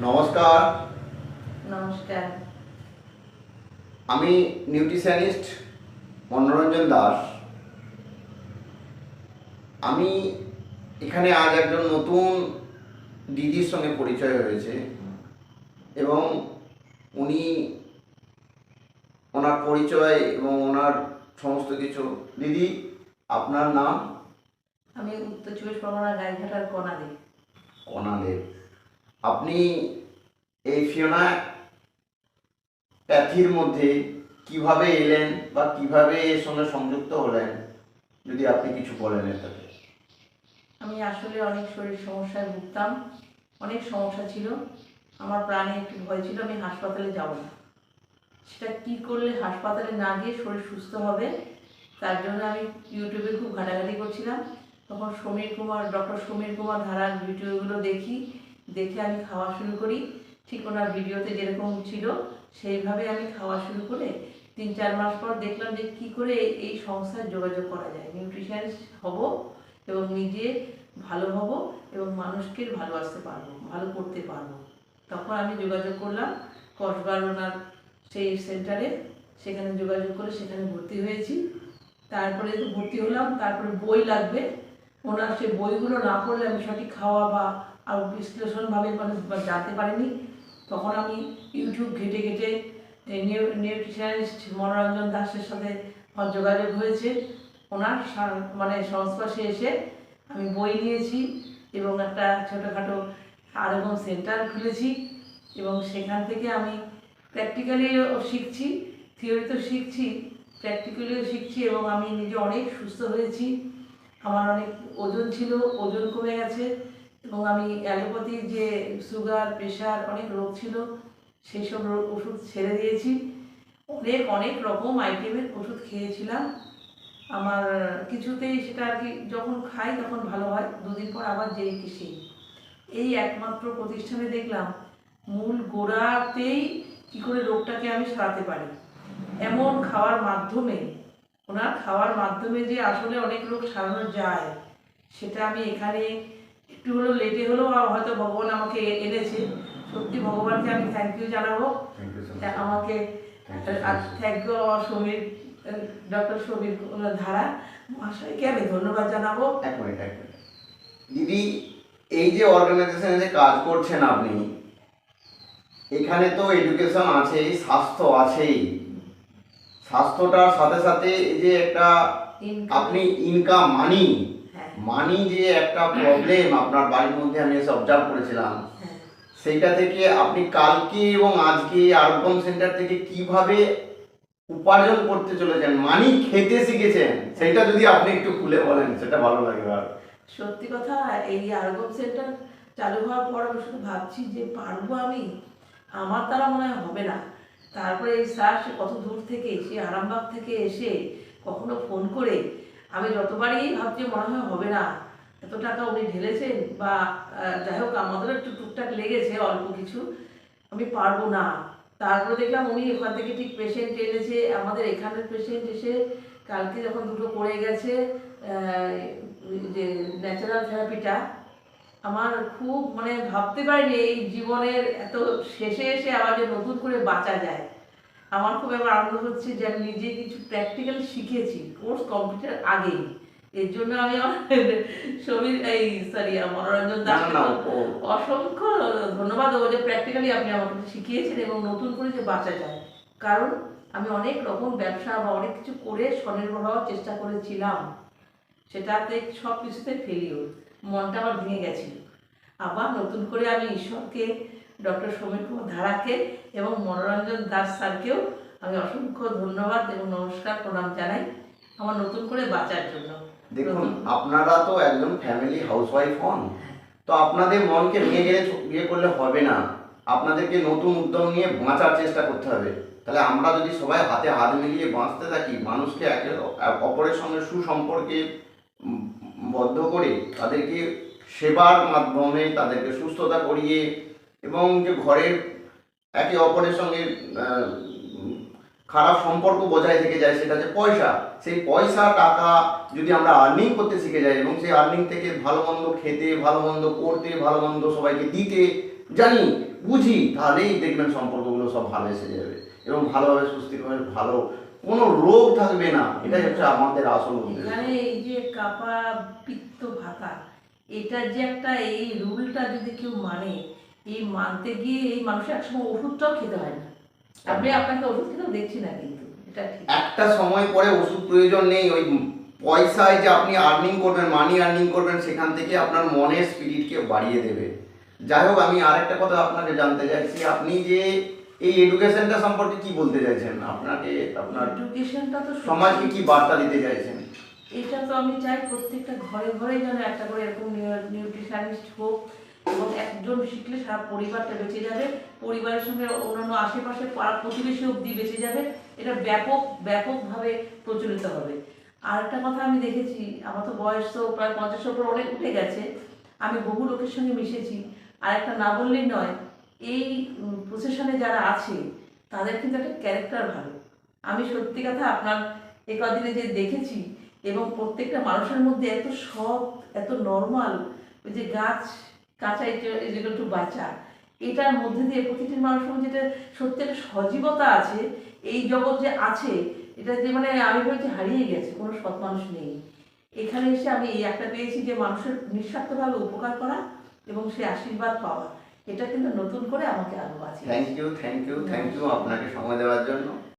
নমস্কার। নমস্কার। আমি নিউট্রিশনিস্ট মনোরঞ্জন দাস। আমি এখানে আজ একজন নতুন দিদির সঙ্গে পরিচয় হয়েছে এবং উনি ওনার পরিচয় এবং ওনার সমস্ত কিছু। দিদি, আপনার নাম? আমি উত্তর চব্বিশ পরগনা গাইঘাটার কনাদি। কনাদেব। আপনি এই ফিওনা প্যাথির মধ্যে কিভাবে এলেন বা কিভাবে এর সঙ্গে সংযুক্ত হলেন, যদি আপনি কিছু বলেন এটাতে। আমি আসলে অনেক শরীর সমস্যায় ভুগতাম, অনেক সমস্যা ছিল। আমার প্রাণে একটু ভয় ছিল আমি হাসপাতালে যাব না। সেটা কী করলে হাসপাতালে না গিয়ে শরীর সুস্থ হবে, তার জন্য আমি ইউটিউবে খুব ঘাটাঘাটি করছিলাম। তখন ডক্টর সমীর কুমার ধারার ভিডিওগুলো দেখে আমি খাওয়া শুরু করি। ঠিক ওনার ভিডিওতে যেরকম ছিল সেইভাবে আমি খাওয়া শুরু করে 3-4 মাস পর দেখলাম যে কী করে এই সংস্থায় যোগাযোগ করা যায়, নিউট্রিশনিস্ট হব এবং নিজে ভালো হব এবং মানুষকে ভালোবাসতে পারবো, ভালো করতে পারবো। তখন আমি যোগাযোগ করলাম কসবার ওনার সেই সেন্টারে। সেখানে যোগাযোগ করে সেখানে ভর্তি হয়েছি। তারপরে তো ভর্তি হলাম, তারপরে বই লাগবে। ওনার সেই বইগুলো না পড়লে আমি সঠিক খাওয়া বা আরও বিশ্লেষণভাবে জানতে পারিনি। তখন আমি ইউটিউব ঘেটে ঘেটে নিউট্রিশনিস্ট মনোরঞ্জন দাসের সাথে আমার যোগাযোগ হয়েছে। ওনার সংস্পর্শে এসে আমি বই নিয়েছি এবং একটা ছোটোখাটো আরএম সেন্টার খুলেছি এবং সেখান থেকে আমি প্র্যাকটিক্যালিও শিখছি, থিওরি তো শিখছি, প্র্যাকটিক্যালিও শিখছি এবং আমি নিজে অনেক সুস্থ হয়েছি। আমার অনেক ওজন ছিল, ওজন কমে গেছে এবং আমি অ্যালোপ্যাথি যে সুগার প্রেশার অনেক রোগ ছিল সেই সব ওষুধ ছেড়ে দিয়েছি। অনেক অনেক রকম আইটেমের ওষুধ খেয়েছিলাম, আমার কিছুতেই সেটা আর কি যখন খাই তখন ভালো হয়, দুদিন পর আবার যেই কি সেই। এই একমাত্র প্রতিষ্ঠানে দেখলাম মূল গোড়াতেই কী করে রোগটাকে আমি সারাতে পারি। এমন খাওয়ার মাধ্যমে, ওনার খাওয়ার মাধ্যমে যে আসলে অনেক রোগ সারানো যায় সেটা আমি এখানে একটু হলেও লেটে হলেও হয়তো ভগবান আমাকে এনেছে। সত্যি ভগবানকে আমি থ্যাংক ইউ জানাবো। আমাকে thank you Samir, doctor Samir Dhara মহাশয়কে আমি ধন্যবাদ জানাবো। এক মিনিট। দিদি, এই যে অর্গানাইজেশনে যে কাজ করছেন আপনি, এখানে তো এডুকেশন আছেই, স্বাস্থ্য আছেই। স্বাস্থ্যটার সাথে সাথে এই যে একটা আপনি ইনকাম মানি যে একটা প্রবলেম আপনার বাড়ির মধ্যে আমি এসে অবজার্ভ করেছিলাম, সেইটা থেকে আপনি কালকে এবং আজকে আরকম সেন্টার থেকে কিভাবে উপার্জন করতে চলেছেন, মানি খেতে শিখেছেন, সেটা যদি আপনি একটু খুলে বলেন সেটা ভালো লাগবে। আর সত্যি কথা, এই আরগম সেন্টার চালু হওয়ার পর আমি শুধু ভাবছি যে পারবো আমি, আমার দ্বারা মনে হয় হবে না। তারপরে এই স্যার সে কত দূর থেকে, সে আরামবাগ থেকে এসে কখনো ফোন করে, আমি যতবারই ভাবছি মনে হয় হবে না, এত টাকা উনি ঢেলেছেন বা যাই হোক আমাদেরও একটু টুকটাক লেগেছে অল্প কিছু, আমি পারবো না। তারপরে দেখলাম উনি ওখান থেকে ঠিক পেশেন্ট এনেছে, আমাদের এখানের পেশেন্ট এসে কালকে যখন দুটো করে গেছে যে ন্যাচারাল থেরাপিটা, আমার খুব ভাবতে পারিনি এই জীবনের এত শেষে এসে আবার যে নতুন করে বাঁচা যায়। আমার খুব এবার আনন্দ হচ্ছে যে আমি নিজে কিছু প্র্যাকটিক্যাল শিখেছি কোর্স কমপ্লিটের আগেই। এর জন্য আমি মনোরঞ্জন দাস অসংখ্য ধন্যবাদ দেবো যে প্র্যাকটিক্যালি আপনি আমাকে শিখিয়েছেন এবং নতুন করে যে বাঁচা যায়। কারণ আমি অনেক রকম ব্যবসা বা অনেক কিছু করে স্বনির্ভর হওয়ার চেষ্টা করেছিলাম, সেটাতে সব কিছুতে ফেলিওর, মনটা আমার ভেঙে গেছিল। আবার নতুন করে আমি ঈশ্বরকে, ডক্টর সমীর কুমার ধারাকে এবং মনোরঞ্জন দাস স্যারকেও আমি অসংখ্য ধন্যবাদ এবং নমস্কার প্রণাম জানাই আমার নতুন করে বাঁচার জন্য। দেখুন, আপনারা তো একজন ফ্যামিলি হাউসওয়াইফ হন, তো আপনাদের মনকে ভেঙে গেলে বিয়ে করলে হবে না, আপনাদেরকে নতুন উদ্যম নিয়ে বাঁচার চেষ্টা করতে হবে। তাহলে আমরা যদি সবাই হাতে হাত মিলিয়ে বাঁচতে থাকি, মানুষকে একে অপরের সঙ্গে সুসম্পর্কে বদ্ধ করে তাদেরকে সেবার মাধ্যমে তাদেরকে সুস্থতা করিয়ে এবং যে ঘরের একে অপরের সঙ্গে খারাপ সম্পর্ক বজায় থেকে যায়, সেটা যে পয়সা, সেই পয়সা টাকা যদি আমরা আর্নিং করতে শিখে যাই এবং সেই আর্নিং থেকে ভালো মন্দ খেতে, ভালো মন্দ করতে, ভালো মন্দ সবাইকে দিতে, জানি, বুঝি, তাহলেই দেখবেন সম্পর্কগুলো সব ভালো এসে যাবে এবং ভালোভাবে সুস্থিরভাবে ভালো কোনো রোগ থাকবে না। এটাই হচ্ছে আমাদের আসল উদ্দেশ্য। এখানে এই যে কাপা পিত্ত ভাতা, এটার যে একটা এই রুলটা যদি কেউ মানে, এই মানতে গিয়ে এই মানুষের একসময় ওষুধটাও খেতে হয় না। আমি আপনাকে ওষুধ খেতেও দেখছি না, কিন্তু এটা ঠিক। একটা সময় পরে ওষুধ প্রয়োজন নেই। ওই পয়সায় যে আপনি আর্নিং করবেন, মানি আর্নিং করবেন, সেখান থেকে আপনার মনের স্পিরিটকে বাড়িয়ে দেবে। যাই হোক, আমি আরেকটা কথা আপনাকে জানতে চাইছি, আপনি যে এই এডুকেশনটা সম্পর্কে কি বলতে চাইছেন, আপনাকে আপনার এডুকেশনটা তো সমাজকে কি বার্তা দিতে চাইছেন? এটা তো আমি চাই প্রত্যেকটা ঘরে ঘরে যেন একটা করে এরকম নিউট্রিশনিস্ট হোক, এবং একজন শিখলে সারা পরিবারটা বেঁচে যাবে, পরিবারের সঙ্গে অন্যান্য আশেপাশে পাড়া প্রতিবেশী অবধি বেঁচে যাবে। এটা ব্যাপকভাবে প্রচলিত হবে। আর একটা কথা আমি দেখেছি, আমার তো বয়স তো প্রায় 50-এর উপর অনেক উঠে গেছে, আমি বহু লোকের সঙ্গে মিশেছি। আর একটা না বললেই নয়, এই প্রসেশনে যারা আছে তাদের কিন্তু একটা ক্যারেক্টার ভালো। আমি সত্যি কথা আপনার এ কদিনে যে দেখেছি, এবং প্রত্যেকটা মানুষের মধ্যে এত সৎ, এত নর্মাল, ওই যে গাছ কাঁচাই যেগুলো একটু বাঁচা, এটার মধ্যে দিয়ে প্রতিটি মানুষের মধ্যে যেটা সত্যি একটা সজীবতা আছে, এই জগৎ যে আছে, এটা যে মানে আমি বলছি হারিয়ে গেছে, কোনো সৎ মানুষ নেই। এখানে এসে আমি এই একটা পেয়েছি যে মানুষের নিঃস্বার্থভাবে উপকার করা এবং সে আশীর্বাদ পাওয়া, এটা কিন্তু নতুন করে আমাকে আরো আছে। Thank you, thank you, thank you আপনাকে সময় দেওয়ার জন্য।